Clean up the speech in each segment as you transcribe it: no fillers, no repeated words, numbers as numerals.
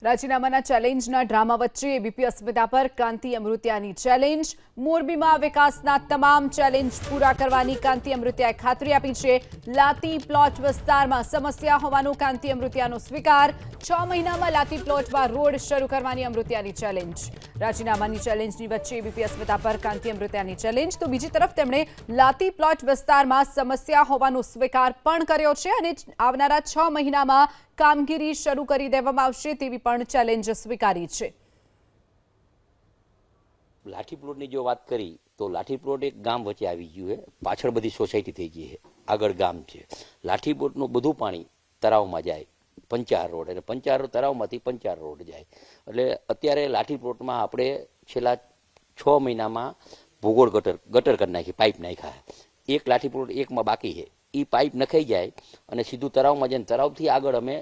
રાજીનામાના ચેલેન્જના drama વચ્ચે ABP અસ્મિતા પર કાંતિ અમૃતિયાની challenge. મોરબીમાં વિકાસના તમામ ચેલેન્જ પૂરા કરવાની કાંતિ અમૃતિયાએ ખાતરી આપી છે। લાતી પ્લોટ વિસ્તારમાં સમસ્યા હોવાનો કાંતિ અમૃતિયાનો સ્વીકાર। 6 મહિનામાં લાતી પ્લોટમાં રોડ શરૂ કરવાની અમૃતિયાની ચેલેન્જ। રાજીનામાની ચેલેન્જની વચ્ચે એબીપી અસ્મિતા પર કાંતિ અમૃતિયાની ચેલેન્જ। તો બીજી તરફ તેમણે લાતી પ્લોટ વિસ્તારમાં સમસ્યા હોવાનો સ્વીકાર પણ કર્યો છે અને આવનારા 6 મહિનામાં કામગીરી શરૂ કરી દેવામાં આવશે તેવી પણ ચેલેન્જ સ્વીકારી છે। લાઠી પ્લોટની જો વાત કરી તો લાઠી પ્લોટ એક ગામ વચ્ચે આવી ગયું છે, પાછળ બધી સોસાયટી થઈ ગઈ છે, આગળ ગામ છે। લાઠી પ્લોટનું બધું પાણી તળાવમાં જાય, પંચાર રોડ, એટલે પંચાર તળાવમાંથી પંચાર રોડ જાય। એટલે અત્યારે લાઠી પ્લોટમાં આપણે છેલ્લા 6 મહિનામાં ભૂગોળ ગટર કરી નાખી, પાઇપ નાખ્યા। એક લાઠી પ્લોટ એકમાં બાકી છે, એ પાઇપ નખાઈ જાય અને સીધું તળાવમાં જાય। તળાવથી આગળ અમે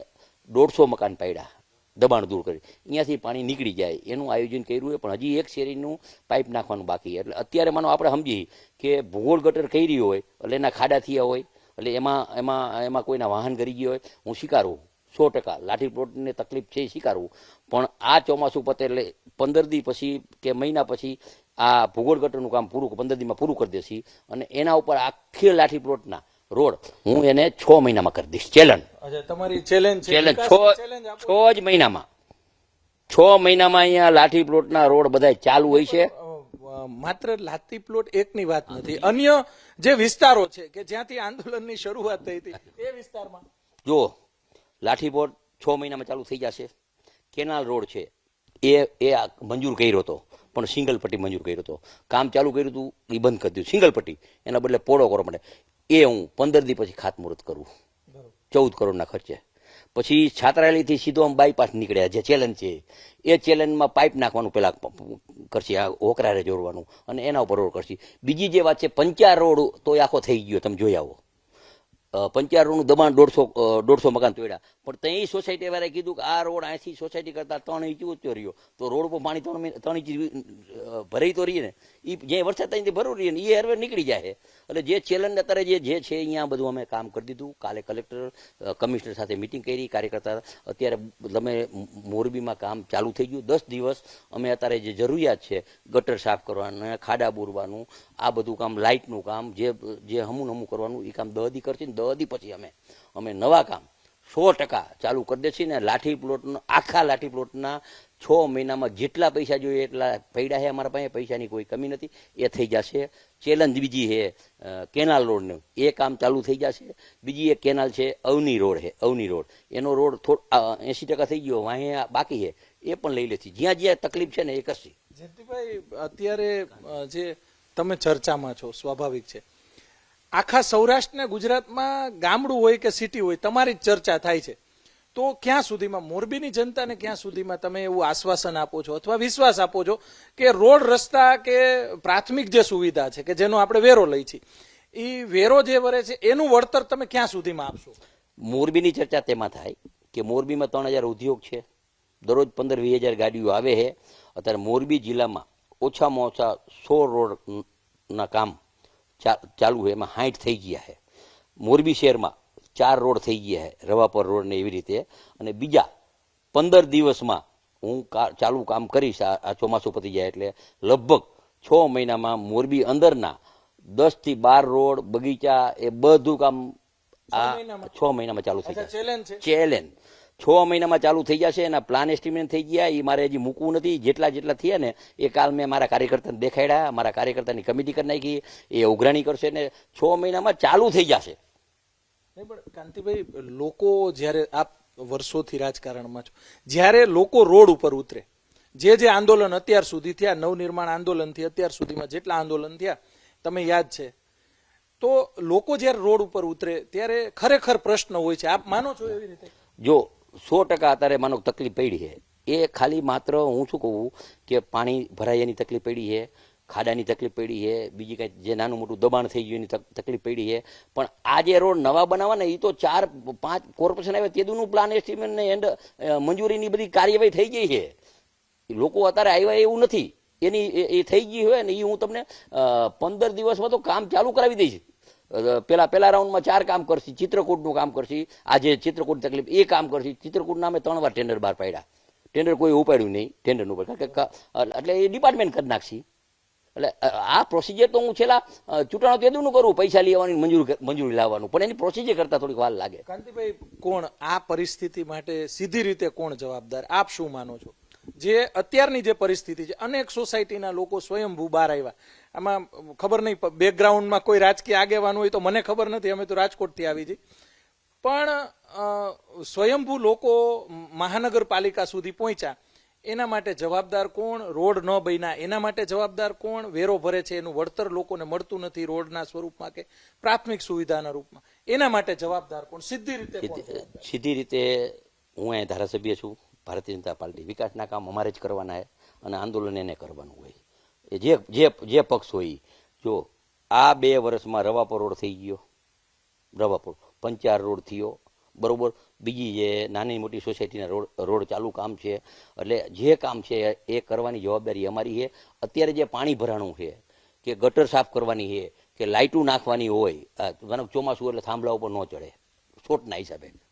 150 મકાન પાડ્યા, દબાણ દૂર કરી, અહીંયાથી પાણી નીકળી જાય એનું આયોજન કર્યું છે, પણ હજી એક શેરીનું પાઇપ નાખવાનું બાકી છે। એટલે અત્યારે માનો આપણે સમજી કે ભૂગોળ ગટર કરી હોય એટલે એના ખાડા થયા હોય, એટલે એમાં કોઈના વાહન કરી ગયા હોય, હું સ્વીકારું 100%, લાઠી પ્લોટને તકલીફ છે એ સ્વીકારવું। પણ આ ચોમાસું પતે એટલે 15 દી પછી કે મહિના પછી આ ભૂગોળ ગટરનું કામ પૂરું 15 દીમાં પૂરું કરી દેશી અને એના ઉપર આખી લાઠી પ્લોટના રોડ હું એને 6 મહિનામાં કરી દઈશ। ચેલેન્જ તમારી ચેલેન્જ છે, ચેલેન્જ 6 જ મહિનામાં 6 મહિનામાં અહીંયા લાઠી પ્લોટના રોડ બધા ચાલુ હોય છે। માત્ર લાતી પ્લોટ એકની વાત નથી, અન્ય જે વિસ્તારો છે કે જ્યાંથી આંદોલનની શરૂઆત થઈ હતી એ વિસ્તારમાં જો લાઠી પ્લોટ 6 મહિનામાં ચાલુ થઈ જશે। કેનાલ રોડ છે એ મંજૂર કર્યો હતો, પણ સિંગલ પટ્ટી મંજૂર કર્યો હતો, કામ ચાલુ કર્યું હતું એ બંધ કરી દીધું સિંગલ પટ્ટી, એના બદલે પોળો કરવા માટે એ હું 15 દી પછી ખાતમુહૂર્ત કરું 14 કરોડના ખર્ચે। પછી છાત્રાલયથી સીધો આમ બાયપાસ નીકળ્યા, જે ચેલેન્જ છે એ ચેલેન્જમાં પાઇપ નાખવાનું પેલા કરશે, આ હોકરારે જોડવાનું અને એના ઉપર રોડ કરશે। બીજી જે વાત છે પંચાર રોડ તો એ આખો થઈ ગયો, તમે જોઈ આવો, પંચાર રોડનું દબાણ 150 મકાન તોડ્યા, પણ ત્યાં સોસાયટી વાળાએ કીધું કે આ રોડ અહીંથી સોસાયટી કરતા 3 ઇંચ ઊંચો રહ્યો તો રોડ પર પાણી 3 ઇંચ ભરાઈ તો રહીએ ને, એ જ્યાં વરસાદ થાય ભરવું રહીએ ને એ હરવે નીકળી જાય। એટલે જે ચેલેન્જ અત્યારે જે છે અહીંયા બધું અમે કામ કરી દીધું। કાલે કલેક્ટર કમિશનર સાથે મિટિંગ કરી, કાર્યકર્તા અત્યારે તમે મોરબીમાં કામ ચાલુ થઈ ગયું। 10 દિવસ અમે અત્યારે જે જરૂરિયાત છે ગટર સાફ કરવાનું, ખાડા બોરવાનું, આ બધું કામ, લાઇટનું કામ, જે હમું કરવાનું એ કામ 10 દી કરશે ને 10 દી પછી અમે નવા કામ 100% ચાલુ કરી દેશે ને લાઠી પ્લોટનો આખા લાઠી પ્લોટના 6 મહિનામાં જેટલા પૈસા જોઈએ એટલા પડ્યા છે અમારા પાસે, પૈસાની કોઈ કમી નથી, એ થઈ જશે। ચેલેન્જ બીજી છે કેનાલ રોડનું, એ કામ ચાલુ થઈ જશે। બીજી એક કેનાલ છે અવની રોડ છે, અવની રોડ, એનો રોડ 80% થઈ ગયો, વાંહે બાકી છે, એ પણ લઈ લેશે। જ્યાં તકલીફ છે ને એ કરશે। જયંતિભાઈ, અત્યારે જે તમે ચર્ચામાં છો, સ્વાભાવિક છે, આખા સૌરાષ્ટ્ર ને ગુજરાતમાં ગામડું હોય કે સિટી હોય તમારી જ ચર્ચા થાય છે, તો ક્યાં સુધીમાં મોરબીની જનતાને ક્યાં સુધીમાં તમે એવું આશ્વાસન આપો છો અથવા વિશ્વાસ આપો છો કે રોડ, રસ્તા કે પ્રાથમિક જે સુવિધા છે કે જેનો આપણે વેરો લઈ છીએ, એ વેરો જે વરે છે એનું વળતર તમે ક્યાં સુધીમાં આપશો? મોરબીની ચર્ચા તેમાં થાય કે મોરબીમાં 3000 ઉદ્યોગ છે, દરરોજ 15-20 હજાર ગાડીઓ આવે છે। અત્યારે મોરબી જિલ્લામાં ઓછામાં ઓછા 100 રોડના કામ ચાલુ છે, એમાં 60 થઈ ગયા છે। મોરબી શહેરમાં 4 રોડ થઈ ગયા છે, રવાપર રોડ ને એવી રીતે, અને બીજા 15 દિવસમાં હું ચાલુ કામ કરીશ। આ ચોમાસું પતી જાય એટલે લગભગ 6 મહિનામાં મોરબી અંદરના 10 થી 12 રોડ, બગીચા, એ બધું કામ આ 6 મહિનામાં ચાલુ થઈ જશે। ચેલેન્જ 6 મહિનામાં ચાલુ થઈ જશે। એના પ્લાન એસ્ટિમેટ થઈ ગયા, એ મારે હજી મૂકવું નથી। જેટલા થયા ને એ કાલ મેં મારા કાર્યકર્તાને દેખાડ્યા, મારા કાર્યકર્તાની કમિટી કરી નાખી, એ ઉઘરાણી કરશે ને 6 મહિનામાં ચાલુ થઈ જશે। નહીં પણ કાંતિભાઈ, લોકો જ્યારે આપ વર્ષોથી રાજકારણમાં છો, જ્યારે લોકો રોડ ઉપર ઉતરે, જે આંદોલન અત્યાર સુધી થયા, નવનિર્માણ આંદોલનથી અત્યાર સુધીમાં જેટલા આંદોલન થયા તમે યાદ છે, તો લોકો જ્યારે રોડ ઉપર ઉતરે ત્યારે ખરેખર પ્રશ્ન હોય છે, આપ માનો છો એવી રીતે? જો 100% અત્યારે માનો તકલીફ પડી છે, એ ખાલી માત્ર હું શું કહું કે પાણી ભરાય એની તકલીફ પડી છે, ખાડાની તકલીફ પડી છે, બીજી કંઈ જે નાનું મોટું દબાણ થઈ ગયું એની તકલીફ પડી છે, પણ આ જે રોડ નવા બનાવવાના એ તો 4-5 કોર્પોરેશન આવે તેનું પ્લાન એસ્ટિમેટ ને એન્ડ મંજૂરીની બધી કાર્યવાહી થઈ ગઈ છે। લોકો અત્યારે આવ્યા એવું નથી, એની એ થઈ ગઈ હોય ને એ હું તમને 15 દિવસમાં તો કામ ચાલુ કરાવી દઈશ। પેલા રાઉન્ડમાં 4 કામ કરશી, ચિત્રકૂટનું કામ કરશી, આજે ચિત્રકૂટ તકલીફ એ કામ કરશી। ચિત્રકૂટના અમે 3 વાર ટેન્ડર બહાર પાડ્યા, ટેન્ડર કોઈ ઉપાડ્યું નહીં ટેન્ડરનું ઉપર એટલે એ ડિપાર્ટમેન્ટ કરી નાખશી એટલે આ પ્રોસિજર તો હું છેલ્લા ચૂંટણા તેદુનું કરું પૈસા લેવાની મંજૂરી લાવવાનું પણ એની પ્રોસિજર કરતા થોડીક વાર લાગે. કાંતિભાઈ, કોણ આ પરિસ્થિતિ માટે સીધી રીતે કોણ જવાબદાર, આપ શું માનો છો? જે અત્યારની જે પરિસ્થિતિ છે, અનેક સોસાયટીના લોકો સ્વયંભૂ બહાર આવ્યા, આમાં ખબર નહીં બેકગ્રાઉન્ડમાં કોઈ રાજકીય આગેવાન હોય તો મને ખબર નથી, અમે તો રાજકોટથી આવી છીએ, પણ સ્વયંભૂ લોકો મહાનગરપાલિકા સુધી પહોંચ્યા, એના માટે જવાબદાર કોણ? રોડ ન બન્યા એના માટે જવાબદાર કોણ? વેરો ભરે છે એનું વળતર લોકોને મળતું નથી રોડના સ્વરૂપમાં કે પ્રાથમિક સુવિધાના રૂપમાં, એના માટે જવાબદાર કોણ? સીધી રીતે કોણ જવાબદાર? સીધી રીતે હું અહીંયા ધારાસભ્ય છું ભારતીય જનતા પાર્ટી. વિકાસના કામ અમારે જ કરવાના છે અને આંદોલન એને કરવાનું હોય. એ જે પક્ષ હોય. જો આ 2 વર્ષમાં રવાપર રોડ થઈ ગયો, રવાપર પંચાર રોડ થયો, બરોબર, બીજી જે નાની મોટી સોસાયટીના રોડ ચાલુ કામ છે, એટલે જે કામ છે એ કરવાની જવાબદારી અમારી છે. અત્યારે જે પાણી ભરાણું છે કે ગટર સાફ કરવાની છે કે લાઇટું નાખવાની હોય, ચોમાસું એટલે થાંભલા ઉપર ન ચડે છોટના હિસાબે,